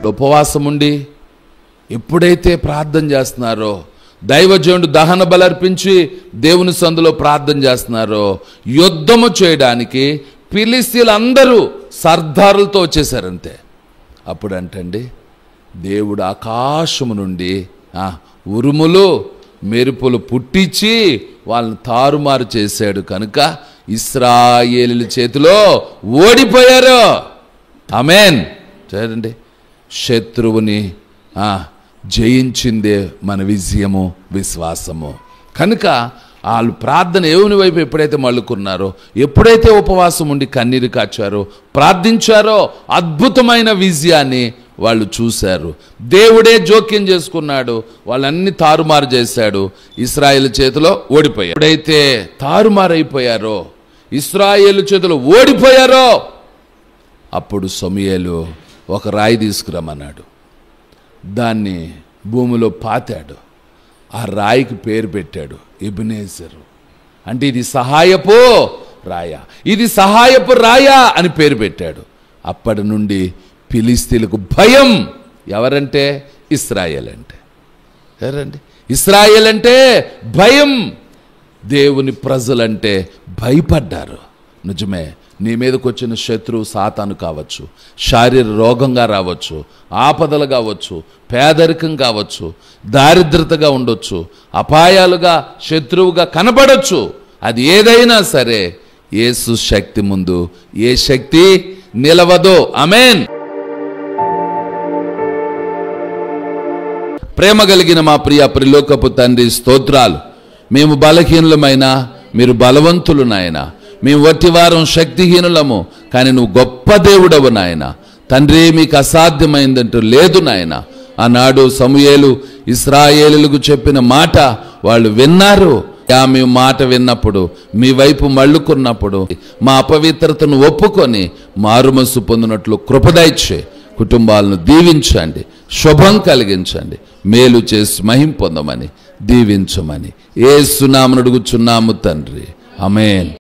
ఉపవాసం ఉండి ఎప్పుడైతే ప్రార్థన చేస్తున్నారో, దైవజనుడు దహన బలర్పించి దేవుని సందులో ప్రార్థన చేస్తున్నారో, యుద్ధము చేయడానికి ఫిలిష్తీయులందరూ సర్దారులతో వచ్చేసారంతే. అప్పుడు అంటండి, దేవుడు ఆకాశము నుండి ఉరుములు మెరుపులు పుట్టించి వాళ్ళని తారుమారు చేశాడు. కనుక ఇశ్రాయేలీయుల చేతిలో ఓడిపోయారు. ఆమేన్. చూడండి, శత్రువుని జయించిందే మన విజయము, విశ్వాసము. కనుక వాళ్ళు ప్రార్థన దేవుని వైపు ఎప్పుడైతే మళ్ళుకున్నారో, ఎప్పుడైతే ఉపవాసం ఉండి కన్నీరు కాచారో, ప్రార్థించారో, అద్భుతమైన విజయాన్ని వాళ్ళు చూశారు. దేవుడే జోక్యం చేసుకున్నాడు, వాళ్ళన్ని తారుమారు చేశాడు, ఇశ్రాయేలు చేతిలో ఓడిపోయారు. ఎప్పుడైతే తారుమారైపోయారో, ఇశ్రాయేలు చేతిలో ఓడిపోయారో, అప్పుడు సమూయేలు ఒక రాయి తీసుకురమ్మన్నాడు. దాన్ని భూమిలో పాతాడు. ఆ రాయికి పేరు పెట్టాడు ఎబెనెజరు. అంటే ఇది సహాయపు రాయ, ఇది సహాయపు రాయ అని పేరు పెట్టాడు. అప్పటి నుండి ఫిలిష్తీయులకు భయం. ఎవరంటే? ఇశ్రాయేల్ అంటే. ఎవరండి? ఇశ్రాయేల్ అంటే భయం. దేవుని ప్రజలంటే భయపడ్డారు. నిజమే, నీ మీదకి వచ్చిన శత్రువు సాతాను కావచ్చు, శారీర రోగంగా రావచ్చు, ఆపదలు కావచ్చు, పేదరికం కావచ్చు, దారిద్రతగా ఉండొచ్చు, అపాయాలుగా శత్రువుగా కనబడచ్చు. అది ఏదైనా సరే యేసు శక్తి ముందు ఏ శక్తి నిలవదు. ఆమేన్. ప్రేమ కలిగిన మా ప్రియ ప్రిలోకపు తండ్రి, స్తోత్రాలు. మేము బలహీనులమైన మీరు బలవంతులు నాయన. మేము వట్టివారం శక్తిహీనులము, కానీ నువ్వు గొప్ప దేవుడవు నాయన. తండ్రి, మీకు అసాధ్యమైందంటూ లేదు నాయన. ఆనాడు సమూయేలు ఇశ్రాయేలులకు చెప్పిన మాట వాళ్ళు విన్నారు. మేము మాట విన్నప్పుడు, మీ వైపు మళ్ళుకున్నప్పుడు, మా అపవిత్రతను ఒప్పుకొని మారుమనసు పొందినట్లు కృపదయచే కుటుంబాలను దీవించండి, శుభం కలిగించండి, మేలు చేసి మహిం పొందమని దీవించమని యేసు నామమున అడుగుచున్నాము తండ్రి. ఆమేన్.